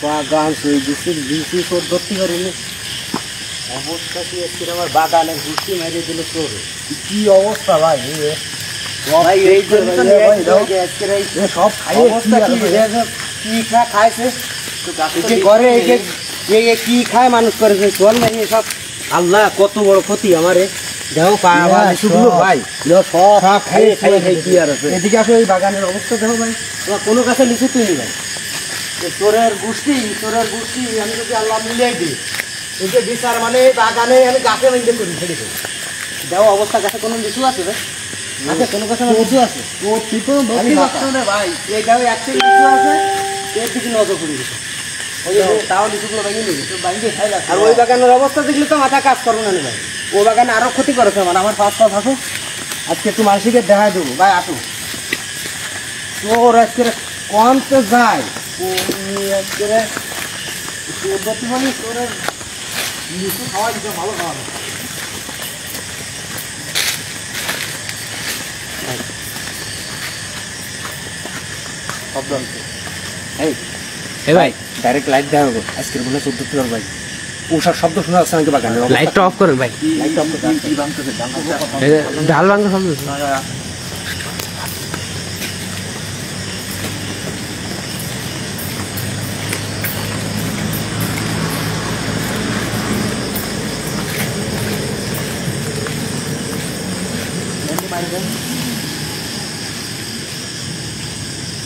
বাগান সেই দিচ্ছি দিচ্ছি তোর ধরতে পারিনি অবস্থা কি আজকে আমার বাগানের ঘুরতে মেরে দিল তোর কি অবস্থা ভাই ভাই এই সব কি খাইছে ঘরে কি খায় মানুষ করেছে চল না সব আল্লাহ কত বড় ক্ষতি আমারে দেখো ভাই সব কি আর আছে এদিকে আসো এই বাগানের অবস্থা দেখো ভাই তোমার কোনো কাছে লিচু তুই নি ভাই তোরের গোষ্ঠী আমি যদি আল্লাহ মিলিয়ে দিই এই যে বিচার মানে বাগানে আমি গাছে মেনটেন করি ছেড়ে দিই দেখো অবস্থা গাছে কোনো লিচু আছে ভাই আচ্ছা কোনো কথা লিচু আছে ও ঠিক ভাই এই গায়ে একটা লিচু আছে এর দিকে নজর করে দিচ্ছে তাও লিচুগুলো ভেঙে নিবি তো বাইরে খাই আর ওই বাগানের অবস্থা দেখলে তো মাথা কাজ করবো না ভাই ও বাগানে আরো ক্ষতি করেছে আমার পাঁচ পাঁচ আসো আজকে একটু মানুষকে দেখাই দেবো ভাই আসো তোর আজকে কমতে যায় আজকে মানে তোর লিচু খাওয়া দিতে ভালো খাওয়া শব্দ এই ভাই ডাইরেক্ট লাইট দেওয়া হবে আজকের বলে 14 ভাই ওষার শব্দ শোনা যাচ্ছে নাকি বাগানে লাইটটা অফ করেন ভাই লাইটটা অফ করেন ঢাল ভাঙা শব্দ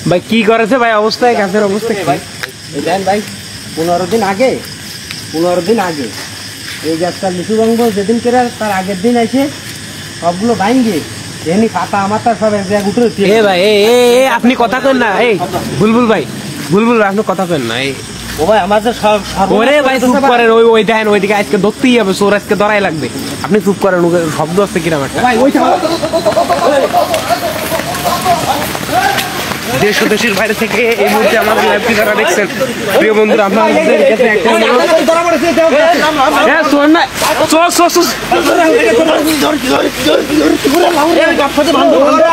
ভাই কি করেছে ভাই অবস্থায় গাছের অবস্থা ভাই দেন ভাই 15 দিন আগে এই গাছটা লিচু ভাঙবো যেদিন করে তার আগের দিন আছে সবগুলো ভাঙবে এমনি পাতা আমাতা সব এক জায়গায় উঠে ভাই আপনি কথা কেন না এই বুলবুল ভাই আপনি কথা কেন না ও ভাই আমার যে ওরে ভাই চুপ করেন ওই দেখেন ওইদিকে আজকে ধরতেই হবে চোর আজকে ধরাই লাগবে আপনি চুপ করেন শব্দ আসছে কিরম একটা ভাই ওইটা দেশ ও দেশের বাইরে থেকে এই মুহূর্তে আমাদের লাইভটি যারা দেখছেন প্রিয় বন্ধুরা আপনাদের কাছে একটা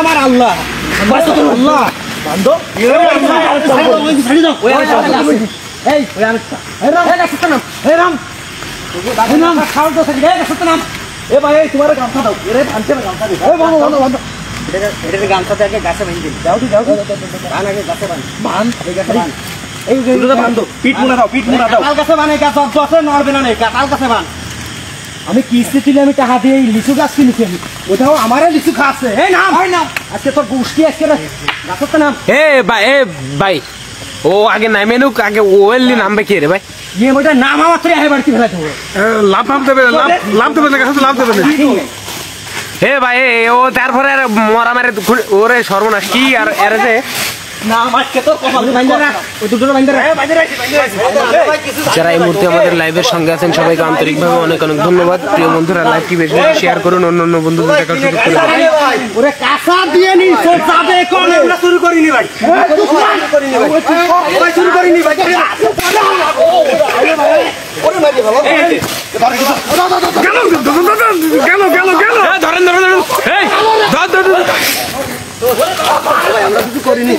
আমার আল্লাহ গামছা থেকে গাছে বাঁধি দিই যাও আগে গাছে বান আমি কিস্তি তুলে আমি টাকা দিয়ে লিচু গাছ কিনেছি আমি ওটাও আমার লিচু খাচ্ছে আজকে তোর গোষ্ঠী আজকে গাছের নাম ভাই ও আগে নামে নুক আগে ওয়েলি নামবে কি রে ভাই ইয়ে ওইটা নাম আমার তো বাড়তি ফেলাতে হবে লাভ দেবে লাভ দেবে হে ভাই ও তারপরে আর মরা মারে ওরে সর্বনাশ কি আর এর যে যারা এই মুহূর্তে আমাদের লাইভের সঙ্গে আছেন সবাইকে আন্তরিকভাবে অনেক অনেক ধন্যবাদ প্রিয় বন্ধুরা লাইভটি বেশি বেশি শেয়ার করুন অন্য বন্ধুদের দেখার সুযোগ করে আমরা কিছু করিনি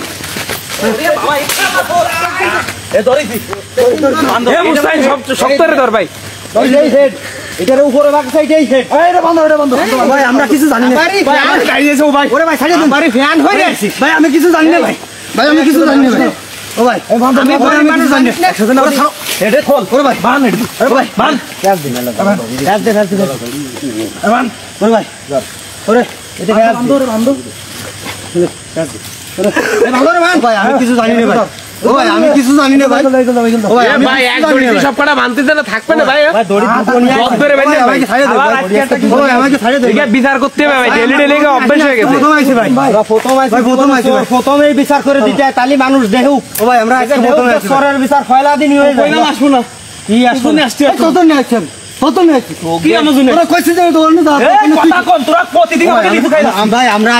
আমরা কিছু জানি না ভাই আমি কিছু জানি না ভাই আমি কিছু জানি না ভাই ও ভাই আমি জানি না একসাথে না হেডে খোল ওরে ভাই বান হেড আরে ভাই বান গ্যাস দে বান ওরে ভাই ওরে এটা গ্যাস বন্ধ রে বন্ধ গ্যাস দে ওরে বন্ধ রে বান ভাই আমি কিছু জানি না ভাই ও ভাই আমি কিছু জানি না ভাই ও ভাই আমি ভাই এক দড়ি সব কটা বানতে দেনা থাকবে না ভাই দড়ি দড় ধরে বাঁধে আমাকে ছাড়ে দে ভাই আমাকে ছাড়ে দে এটা বিচার করতে হবে ভাই ডেলি অভ্যাস হয়ে গেছে প্রথম আইছে ভাই প্রথমেই বিচার করে দিতে তালি মানুষ দেহু ও ভাই আমরা আজকে প্রথমে সরের বিচার ফয়লা দিনই হয়ে যায় কইলাম আসবো না কি আসছে কত নিয়ে আসছেন কত নিয়ে আসছে কি আমার জন্য তোরা কইছিস যে তোর না কথা কোন তোরা প্রতিদিন আমাকে লিখু খাইলা ভাই আমরা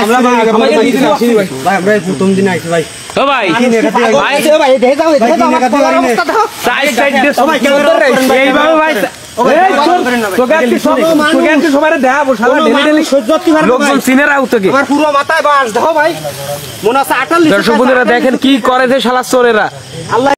ভাই আমরা প্রথম দিন আইছি ভাই ও ভাই ভাই দেখে যাও অবস্থা দাও সাইড দিয়ে সবাই ক্যামেরা এইভাবে ভাই দর্শক বন্ধুরা দেখেন কি করেছে শালা চোরেরা।